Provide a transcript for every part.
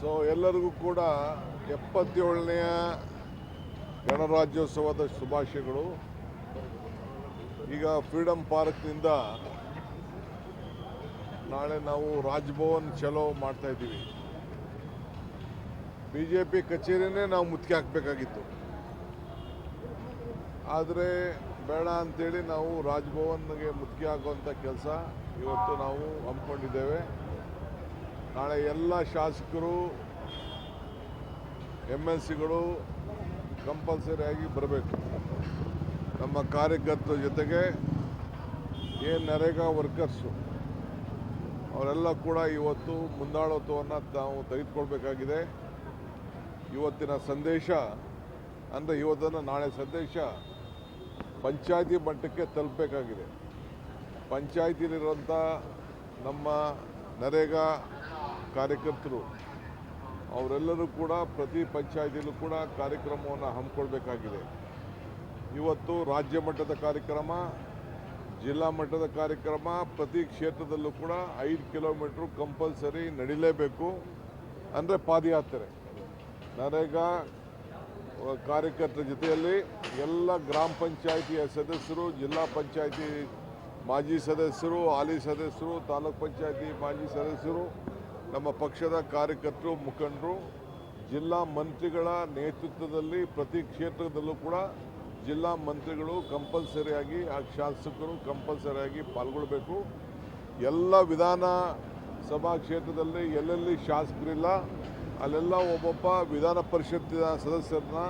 So ಎಲ್ಲರಿಗೂ ಕೂಡ 77ನೇ ಗಣರಾಜ್ಯೋತ್ಸವದ ಶುಭಾಶಯಗಳು. ಈಗ ಫ್ರೀಡಮ್ ಪಾರ್ಕ್ನಿಂದ ನಾಳೆ ನಾವು ರಾಜ್ಭವನ್ ಚಲೋ ಮಾಡ್ತಾ ಇದ್ದೀವಿ. BJP ಕಚೇರಿನೇ ನಾವು ಮುತ್ತಿಗೆ ಹಾಕಬೇಕಾಗಿತ್ತು, ಆದರೆ ಬೇಡ ಅಂತೇಳಿ ನಾವು ರಾಜ್ಭವನ್ಗೆ ಮುತ್ತಿಗೆ ಹಾಕುವಂಥ ಕೆಲಸ ಇವತ್ತು ನಾವು ಹಮ್ಮಿಕೊಂಡಿದ್ದೇವೆ. ನಾಳೆ ಎಲ್ಲ ಶಾಸಕರು MLCಗಳು ಕಂಪಲ್ಸರಿಯಾಗಿ ಬರಬೇಕು. ನಮ್ಮ ಕಾರ್ಯಕರ್ತರ ಜೊತೆಗೆ ಏನು ನರೇಗಾ ವರ್ಕರ್ಸು ಅವರೆಲ್ಲ ಕೂಡ ಇವತ್ತು ಮುಂದಾಳತ್ವವನ್ನು ನಾವು ತೆಗೆದುಕೊಳ್ಬೇಕಾಗಿದೆ. ಇವತ್ತಿನ ಸಂದೇಶ ಅಂದರೆ ಇವತ್ತನ್ನು ನಾಳೆ ಸಂದೇಶ ಪಂಚಾಯತಿ ಮಟ್ಟಕ್ಕೆ ತಲುಪಬೇಕಾಗಿದೆ. ಪಂಚಾಯತಿಲಿರುವಂಥ ನಮ್ಮ ನರೇಗಾ ಕಾರ್ಯಕರ್ತರು ಅವರೆಲ್ಲರೂ ಕೂಡ ಪ್ರತಿ ಪಂಚಾಯತಿಯಲ್ಲೂ ಕೂಡ ಕಾರ್ಯಕ್ರಮವನ್ನು ಹಮ್ಮಿಕೊಳ್ಬೇಕಾಗಿದೆ. ಇವತ್ತು ರಾಜ್ಯ ಮಟ್ಟದ ಕಾರ್ಯಕ್ರಮ, ಜಿಲ್ಲಾ ಮಟ್ಟದ ಕಾರ್ಯಕ್ರಮ, ಪ್ರತಿ ಕ್ಷೇತ್ರದಲ್ಲೂ ಕೂಡ 5 ಕಿಲೋಮೀಟ್ರು ಕಂಪಲ್ಸರಿ ನಡಿಲೇಬೇಕು. ಅಂದರೆ ಪಾದಯಾತ್ರೆ. ನರೇಗಾ ಕಾರ್ಯಕರ್ತರ ಜೊತೆಯಲ್ಲಿ ಎಲ್ಲ ಗ್ರಾಮ ಪಂಚಾಯಿತಿಯ ಸದಸ್ಯರು, ಜಿಲ್ಲಾ ಪಂಚಾಯಿತಿ ಮಾಜಿ ಸದಸ್ಯರು, ಹಾಲಿ ಸದಸ್ಯರು, ತಾಲೂಕ್ ಪಂಚಾಯಿತಿ ಮಾಜಿ ಸದಸ್ಯರು, ನಮ್ಮ ಪಕ್ಷದ ಕಾರ್ಯಕರ್ತರು, ಮುಖಂಡರು, ಜಿಲ್ಲಾ ಮಂತ್ರಿಗಳ ನೇತೃತ್ವದಲ್ಲಿ ಪ್ರತಿ ಕ್ಷೇತ್ರದಲ್ಲೂ ಕೂಡ ಜಿಲ್ಲಾ ಮಂತ್ರಿಗಳು ಕಂಪಲ್ಸರಿಯಾಗಿ, ಶಾಸಕರು ಕಂಪಲ್ಸರಿಯಾಗಿ ಪಾಲ್ಗೊಳ್ಬೇಕು. ಎಲ್ಲ ವಿಧಾನಸಭಾ ಕ್ಷೇತ್ರದಲ್ಲಿ ಎಲ್ಲೆಲ್ಲಿ ಶಾಸಕರಿಲ್ಲ ಅಲ್ಲೆಲ್ಲ ಒಬ್ಬೊಬ್ಬ ವಿಧಾನ ಪರಿಷತ್ತಿನ ಸದಸ್ಯರನ್ನ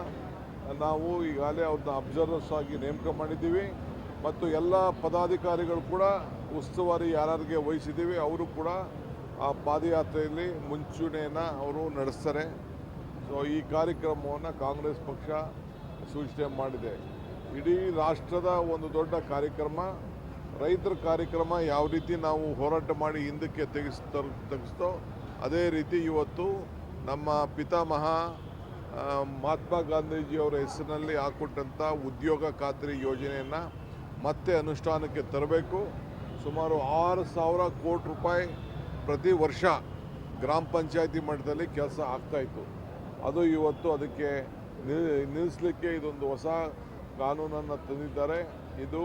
ನಾವು ಈಗಾಗಲೇ ಅವ್ರನ್ನ ಅಬ್ಸರ್ವರ್ಸ್ ಆಗಿ ನೇಮಕ ಮಾಡಿದ್ದೀವಿ. ಮತ್ತು ಎಲ್ಲ ಪದಾಧಿಕಾರಿಗಳು ಕೂಡ ಉಸ್ತುವಾರಿ ಯಾರಿಗೆ ವಹಿಸಿದ್ದೀವಿ ಅವರು ಕೂಡ ಆ ಪಾದಯಾತ್ರೆಯಲ್ಲಿ ಮುಂಚೂಣಿಯನ್ನು ಅವರು ನಡೆಸ್ತಾರೆ. ಸೊ ಈ ಕಾರ್ಯಕ್ರಮವನ್ನು ಕಾಂಗ್ರೆಸ್ ಪಕ್ಷ ಸೂಚನೆ ಮಾಡಿದೆ. ಇಡೀ ರಾಷ್ಟ್ರದ ಒಂದು ದೊಡ್ಡ ಕಾರ್ಯಕ್ರಮ, ರೈತರ ಕಾರ್ಯಕ್ರಮ. ಯಾವ ರೀತಿ ನಾವು ಹೋರಾಟ ಮಾಡಿ ಹಿಂದಕ್ಕೆ ತೆಗೆಸ್ತೋ ಅದೇ ರೀತಿ ಇವತ್ತು ನಮ್ಮ ಪಿತಾಮಹ ಮಹಾತ್ಮ ಗಾಂಧೀಜಿಯವರ ಹೆಸರಿನಲ್ಲಿ ಹಾಕ್ಕೊಟ್ಟಂಥ ಉದ್ಯೋಗ ಖಾತ್ರಿ ಯೋಜನೆಯನ್ನು ಮತ್ತೆ ಅನುಷ್ಠಾನಕ್ಕೆ ತರಬೇಕು. ಸುಮಾರು 6,000 ಕೋಟಿ ರೂಪಾಯಿ ಪ್ರತಿ ವರ್ಷ ಗ್ರಾಮ ಪಂಚಾಯತಿ ಮಟ್ಟದಲ್ಲಿ ಕೆಲಸ ಆಗ್ತಾಯಿತ್ತು. ಅದು ಇವತ್ತು ಅದಕ್ಕೆ ನಿಲ್ಲಿಸಲಿಕ್ಕೆ ಇದೊಂದು ಹೊಸ ಕಾನೂನನ್ನು ತಂದಿದ್ದಾರೆ. ಇದು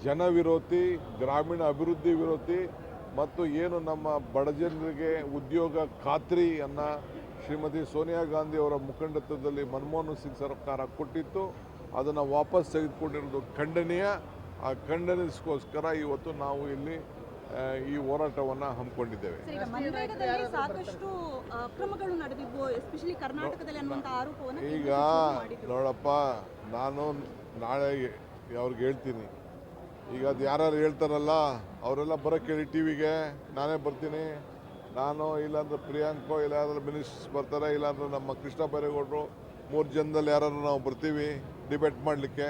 ಜನವಿರೋಧಿ, ಗ್ರಾಮೀಣ ಅಭಿವೃದ್ಧಿ ವಿರೋಧಿ ಮತ್ತು ಏನು ನಮ್ಮ ಬಡಜನರಿಗೆ ಉದ್ಯೋಗ ಖಾತ್ರಿಯನ್ನು ಶ್ರೀಮತಿ ಸೋನಿಯಾ ಗಾಂಧಿ ಅವರ ಮುಖಂಡತ್ವದಲ್ಲಿ ಮನಮೋಹನ್ ಸಿಂಗ್ ಸರ್ಕಾರ ಕೊಟ್ಟಿತ್ತು, ಅದನ್ನು ವಾಪಸ್ ತೆಗೆದುಕೊಂಡಿರೋದು ಖಂಡನೀಯ. ಆ ಖಂಡನೆಗೋಸ್ಕರ ಇವತ್ತು ನಾವು ಇಲ್ಲಿ ಈ ಹೋರಾಟವನ್ನು ಹಮ್ಮಿಕೊಂಡಿದ್ದೇವೆ. ಸಾಕಷ್ಟು ಅಕ್ರಮಗಳು ನಡೆದಿದ್ದು ಎಸ್ಪೆಷಲಿ ಕರ್ನಾಟಕದಲ್ಲಿ ಅನ್ನುವಂಥ ಆರೋಪವನ್ನು ಈಗ ನೋಡಪ್ಪ, ನಾನು ನಾಳೆ ಅವ್ರಿಗೆ ಹೇಳ್ತೀನಿ. ಈಗ ಅದು ಯಾರು ಹೇಳ್ತಾರಲ್ಲ ಅವರೆಲ್ಲ ಬರೋಕ್ಕೆ ಹೇಳಿ ಟಿವಿಗೆ, ನಾನೇ ಬರ್ತೀನಿ. ನಾನು ಇಲ್ಲಾಂದ್ರೆ ಪ್ರಿಯಾಂಕೋ, ಇಲ್ಲಾಂದ್ರೆ ಮಿನಿಸ್ಟರ್ಸ್ ಬರ್ತಾರೆ, ಇಲ್ಲಾಂದ್ರೆ ನಮ್ಮ ಕೃಷ್ಣ ಬೈರೇಗೌಡರು, 3 ಜನದಲ್ಲಿ ಯಾರು ನಾವು ಬರ್ತೀವಿ ಡಿಬೇಟ್ ಮಾಡಲಿಕ್ಕೆ.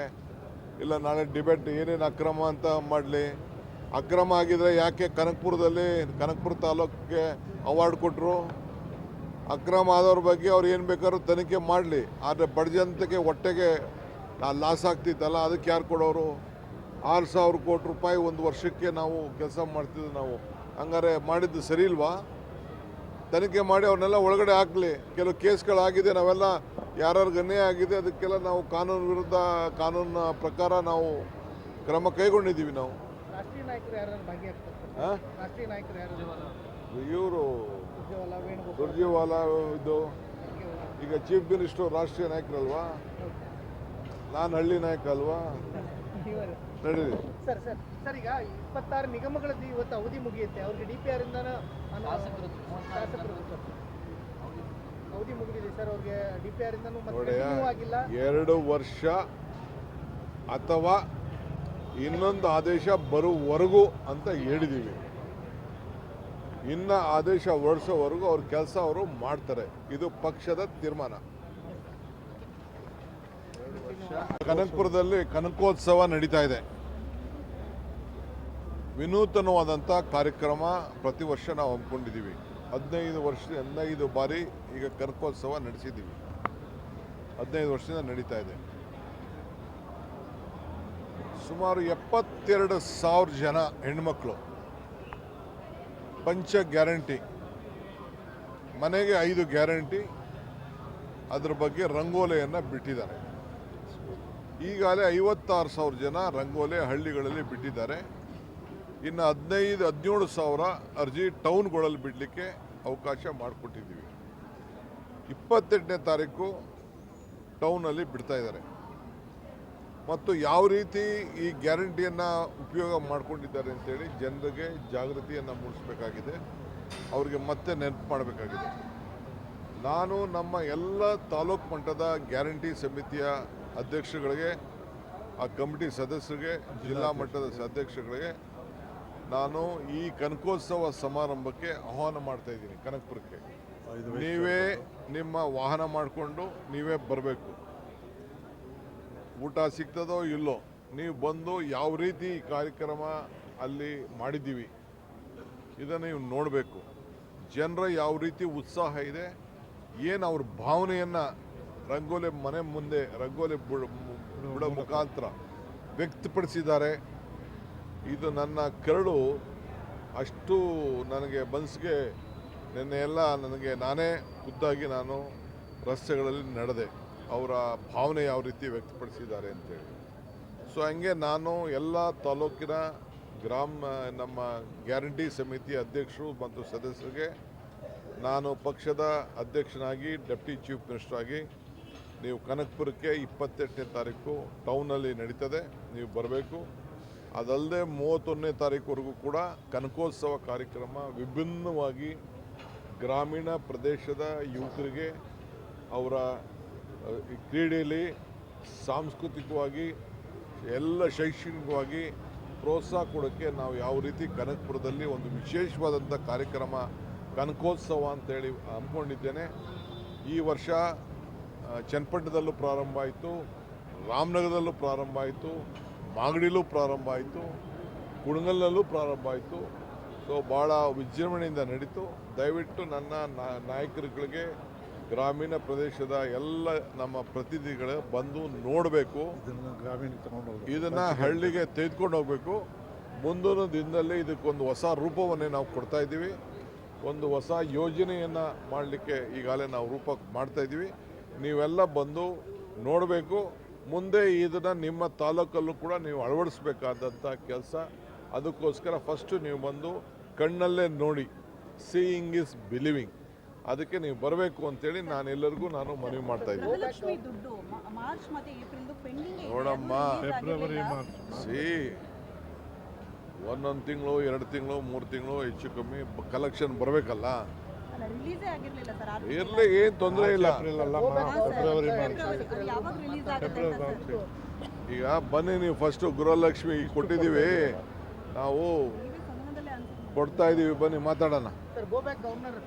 ಇಲ್ಲ ನಾಳೆ ಡಿಬೇಟ್ ಏನೇನು ಅಕ್ರಮ ಅಂತ ಮಾಡಲಿ. ಅಕ್ರಮ ಆಗಿದ್ರೆ ಯಾಕೆ ಕನಕಪುರ ತಾಲೂಕಿಗೆ ಅವಾರ್ಡ್ ಕೊಟ್ಟರು? ಅಕ್ರಮ ಆದವ್ರ ಬಗ್ಗೆ ಅವ್ರು ಏನು ಬೇಕಾದ್ರೂ ತನಿಖೆ ಮಾಡಲಿ. ಆದರೆ ಬಡಜನತೆಗೆ ಹೊಟ್ಟೆಗೆ ಲಾಸ್ ಆಗ್ತಿತ್ತಲ್ಲ, ಅದಕ್ಕೆ ಯಾರು ಕೊಡೋರು? 6,000 ಕೋಟಿ ರೂಪಾಯಿ ಒಂದು ವರ್ಷಕ್ಕೆ ನಾವು ಕೆಲಸ ಮಾಡ್ತಿದ್ವಿ ನಾವು. ಹಂಗಾರೆ ಮಾಡಿದ್ದು ಸರಿ ಇಲ್ವಾ? ತನಿಖೆ ಮಾಡಿ ಅವ್ರನ್ನೆಲ್ಲ ಒಳಗಡೆ ಹಾಕಲಿ. ಕೆಲವು ಕೇಸ್ಗಳಾಗಿದೆ, ನಾವೆಲ್ಲ ಯಾರ್ಯಾರು ಅನ್ಯಾಯ ಆಗಿದೆ ಅದಕ್ಕೆಲ್ಲ ನಾವು ಕಾನೂನು ವಿರುದ್ಧ, ಕಾನೂನಿನ ಪ್ರಕಾರ ನಾವು ಕ್ರಮ ಕೈಗೊಂಡಿದ್ದೀವಿ. ನಾವು ರಾಷ್ಟ್ರೀಯ ನಾಯಕರು ಯಾರು ಭಾಗಿಯಾಗ್ತಾರೆ? ರಾಷ್ಟ್ರೀಯ ನಾಯಕರು ಯಾರು? ಇವರು ಸುರ್ಜೇವಾಲಾ. ಇದು ಈಗ ಚೀಫ್ ಮಿನಿಸ್ಟರ್ ರಾಷ್ಟ್ರೀಯ ನಾಯಕರಲ್ವಾ? ನಾನು ಹಳ್ಳಿ ನಾಯಕ ಅಲ್ವಾ? ನಡೀರಿ ಸರ್. ಈಗ 26 ನಿಗಮಗಳದ್ದು ಇವತ್ತು ಅವಧಿ ಮುಗಿಯುತ್ತೆ. ಅವ್ರಿಗೆ DPR ಇಂದ ಅವಧಿ ಮುಗಿದಿದೆ ಸರ್. ಅವ್ರಿಗೆ DPR ಇಂದನೂ ನೋಡಿ, 2 ವರ್ಷ ಅಥವಾ ಇನ್ನೊಂದು ಆದೇಶ ಬರುವವರೆಗೂ ಅಂತ ಹೇಳಿದ್ದೀವಿ. ಇನ್ನು ಆದೇಶ ಹೊರಡಿಸೋವರೆಗೂ ಅವ್ರ ಕೆಲಸ ಅವರು ಮಾಡ್ತಾರೆ. ಇದು ಪಕ್ಷದ ತೀರ್ಮಾನ. ಕನಕಪುರದಲ್ಲಿ ಕನಕೋತ್ಸವ ನಡೀತಾ ಇದೆ. ವಿನೂತನವಾದಂಥ ಕಾರ್ಯಕ್ರಮ ಪ್ರತಿ ವರ್ಷ ನಾವು ಹಮ್ಮಿಕೊಂಡಿದ್ದೀವಿ. 15 ಬಾರಿ ಈಗ ಕನಕೋತ್ಸವ ನಡೆಸಿದ್ದೀವಿ. 15 ವರ್ಷದಿಂದ ನಡೀತಾ ಇದೆ. ಸುಮಾರು 72,000 ಜನ ಹೆಣ್ಮಕ್ಳು ಪಂಚ ಗ್ಯಾರಂಟಿ ಮನೆಗೆ 5 ಗ್ಯಾರಂಟಿ ಅದ್ರ ಬಗ್ಗೆ ರಂಗೋಲೆಯನ್ನು ಬಿಟ್ಟಿದ್ದಾರೆ. ಈಗಾಗಲೇ 56,000 ಜನ ರಂಗೋಲೆ ಹಳ್ಳಿಗಳಲ್ಲಿ ಬಿಟ್ಟಿದ್ದಾರೆ. ಇನ್ನು 17,000 ಅರ್ಜಿ ಟೌನ್ಗಳಲ್ಲಿ ಬಿಡಲಿಕ್ಕೆ ಅವಕಾಶ ಮಾಡಿಕೊಟ್ಟಿದ್ದೀವಿ. 28ನೇ ತಾರೀಕು ಟೌನಲ್ಲಿ ಬಿಡ್ತಾ ಇದ್ದಾರೆ. ಮತ್ತು ಯಾವ ರೀತಿ ಈ ಗ್ಯಾರಂಟಿಯನ್ನು ಉಪಯೋಗ ಮಾಡ್ಕೊಂಡಿದ್ದಾರೆ ಅಂತೇಳಿ ಜನರಿಗೆ ಜಾಗೃತಿಯನ್ನು ಮೂಡಿಸಬೇಕಾಗಿದೆ, ಅವರಿಗೆ ಮತ್ತೆ ನೆನಪು ಮಾಡಬೇಕಾಗಿದೆ. ನಾನು ನಮ್ಮ ಎಲ್ಲ ತಾಲೂಕು ಮಟ್ಟದ ಗ್ಯಾರಂಟಿ ಸಮಿತಿಯ ಅಧ್ಯಕ್ಷಗಳಿಗೆ, ಆ ಕಮಿಟಿ ಸದಸ್ಯರಿಗೆ, ಜಿಲ್ಲಾ ಮಟ್ಟದ ಅಧ್ಯಕ್ಷಗಳಿಗೆ ನಾನು ಈ ಕನಕೋತ್ಸವ ಸಮಾರಂಭಕ್ಕೆ ಆಹ್ವಾನ ಮಾಡ್ತಾ ಇದ್ದೀನಿ. ಕನಕಪುರಕ್ಕೆ ನೀವೇ ನಿಮ್ಮ ವಾಹನ ಮಾಡಿಕೊಂಡು ನೀವೇ ಬರಬೇಕು. ಊಟ ಸಿಗ್ತದೋ ಇಲ್ಲೋ, ನೀವು ಬಂದು ಯಾವ ರೀತಿ ಈ ಕಾರ್ಯಕ್ರಮ ಅಲ್ಲಿ ಮಾಡಿದ್ದೀವಿ ಇದನ್ನು ನೀವು ನೋಡಬೇಕು. ಜನರ ಯಾವ ರೀತಿ ಉತ್ಸಾಹ ಇದೆ, ಏನು ಅವ್ರ ಭಾವನೆಯನ್ನು ರಂಗೋಲಿ ಮನೆ ಮುಂದೆ ರಂಗೋಲಿ ಬಿಡೋ ಮುಖಾಂತರ ವ್ಯಕ್ತಪಡಿಸಿದ್ದಾರೆ. ಇದು ನನ್ನ ಕರಡು ಅಷ್ಟು ನನಗೆ ಮನಸ್ಸಿಗೆ ನಿನ್ನೆ ಎಲ್ಲ ನನಗೆ ನಾನೇ ಖುದ್ದಾಗಿ ನಾನು ರಸ್ತೆಗಳಲ್ಲಿ ನಡೆದೆ, ಅವರ ಭಾವನೆ ಯಾವ ರೀತಿ ವ್ಯಕ್ತಪಡಿಸಿದ್ದಾರೆ ಅಂತೇಳಿ. ಸೊ ಹಂಗೆ ನಾನು ಎಲ್ಲ ತಾಲೂಕಿನ ನಮ್ಮ ಗ್ಯಾರಂಟಿ ಸಮಿತಿ ಅಧ್ಯಕ್ಷರು ಮತ್ತು ಸದಸ್ಯರಿಗೆ ನಾನು ಪಕ್ಷದ ಅಧ್ಯಕ್ಷನಾಗಿ ಡೆಪ್ಟಿ ಚೀಫ್ ಮಿನಿಸ್ಟರ್ ಆಗಿ ನೀವು ಕನಕಪುರಕ್ಕೆ 28ನೇ ತಾರೀಕು ಟೌನಲ್ಲಿ ನಡೀತದೆ, ನೀವು ಬರಬೇಕು. ಅದಲ್ಲದೆ 31ನೇ ತಾರೀಕುವರೆಗೂ ಕೂಡ ಕನಕೋತ್ಸವ ಕಾರ್ಯಕ್ರಮ ವಿಭಿನ್ನವಾಗಿ ಗ್ರಾಮೀಣ ಪ್ರದೇಶದ ಯುವಕರಿಗೆ ಅವರ ಕ್ರೀಡೆಯಲ್ಲಿ, ಸಾಂಸ್ಕೃತಿಕವಾಗಿ, ಎಲ್ಲ ಶೈಕ್ಷಣಿಕವಾಗಿ ಪ್ರೋತ್ಸಾಹ ಕೊಡೋಕ್ಕೆ ನಾವು ಯಾವ ರೀತಿ ಕನಕಪುರದಲ್ಲಿ ಒಂದು ವಿಶೇಷವಾದಂಥ ಕಾರ್ಯಕ್ರಮ ಕನಕೋತ್ಸವ ಅಂತೇಳಿ ಹಮ್ಮಿಕೊಂಡಿದ್ದೇನೆ. ಈ ವರ್ಷ ಚನ್ನಪಟ್ಟಣದಲ್ಲೂ ಪ್ರಾರಂಭ ಆಯಿತು, ರಾಮನಗರದಲ್ಲೂ ಪ್ರಾರಂಭ ಆಯಿತು, ಮಾಗಡಿಲೂ ಪ್ರಾರಂಭ ಆಯಿತು, ಕುಣಗಲ್ನಲ್ಲೂ ಪ್ರಾರಂಭ ಆಯಿತು. ಸೊ ಭಾಳ ವಿಜೃಂಭಣೆಯಿಂದ ನಡೀತು. ದಯವಿಟ್ಟು ನನ್ನ ನಾಯಕರುಗಳಿಗೆ, ಗ್ರಾಮೀಣ ಪ್ರದೇಶದ ಎಲ್ಲ ನಮ್ಮ ಪ್ರತಿನಿಧಿಗಳು ಬಂದು ನೋಡಬೇಕು, ಇದನ್ನು ಹಳ್ಳಿಗೆ ತೆಗೆದುಕೊಂಡು ಹೋಗಬೇಕು. ಮುಂದಿನ ದಿನದಲ್ಲಿ ಇದಕ್ಕೊಂದು ಹೊಸ ರೂಪವನ್ನೇ ನಾವು ಕೊಡ್ತಾ ಇದ್ದೀವಿ. ಒಂದು ಹೊಸ ಯೋಜನೆಯನ್ನು ಮಾಡಲಿಕ್ಕೆ ಈಗಾಗಲೇ ನಾವು ರೂಪ ಮಾಡ್ತಾ ಇದ್ದೀವಿ. ನೀವೆಲ್ಲ ಬಂದು ನೋಡಬೇಕು. ಮುಂದೆ ಇದನ್ನು ನಿಮ್ಮ ತಾಲೂಕಲ್ಲೂ ಕೂಡ ನೀವು ಅಳವಡಿಸ್ಬೇಕಾದಂಥ ಕೆಲಸ. ಅದಕ್ಕೋಸ್ಕರ ಫಸ್ಟು ನೀವು ಬಂದು ಕಣ್ಣಲ್ಲೇ ನೋಡಿ, ಸೀಯಿಂಗ್ ಇಸ್ ಬಿಲೀವಿಂಗ್. ಅದಕ್ಕೆ ನೀವು ಬರಬೇಕು ಅಂತೇಳಿ ನಾನೆಲ್ಲರಿಗೂ ನಾನು ಮನವಿ ಮಾಡ್ತಾ ಇದ್ದೀನಿ. ಗೃಹಲಕ್ಷ್ಮಿ ದುಡ್ಡು ಮಾರ್ಚ್ ಮತ್ತೆ ಏಪ್ರಿಲ್ ಪೆಂಡಿಂಗ್ ನೋಡಮ್ಮ, ಸಿ ಒಂದೊಂದು ತಿಂಗಳು, 2 ತಿಂಗಳು, 3 ತಿಂಗಳು ಹೆಚ್ಚು ಕಮ್ಮಿ ಕಲೆಕ್ಷನ್ ಬರಬೇಕಲ್ಲ. ರಿಲೀಸೇ ಆಗಿರ್ಲಿಲ್ಲ ಸರ್. ಇರಲಿ, ಏನು ತೊಂದರೆ ಇಲ್ಲ. ಯಾವಾಗ ರಿಲೀಸ್ ಆಗುತ್ತೆ ಅಂತ ಸರ್? ಈಗ ಬನ್ನಿ, ನೀವು ಫಸ್ಟು ಗೃಹಲಕ್ಷ್ಮಿ ಕೊಟ್ಟಿದ್ದೀವಿ, ನಾವು ಸಂಬಂಧದಲ್ಲೇ ಅನ್ಸುತ್ತೆ. ಕೊಡ್ತಾ ಇದ್ದೀವಿ, ಬನ್ನಿ ಮಾತಾಡೋಣ. Sir, go back governor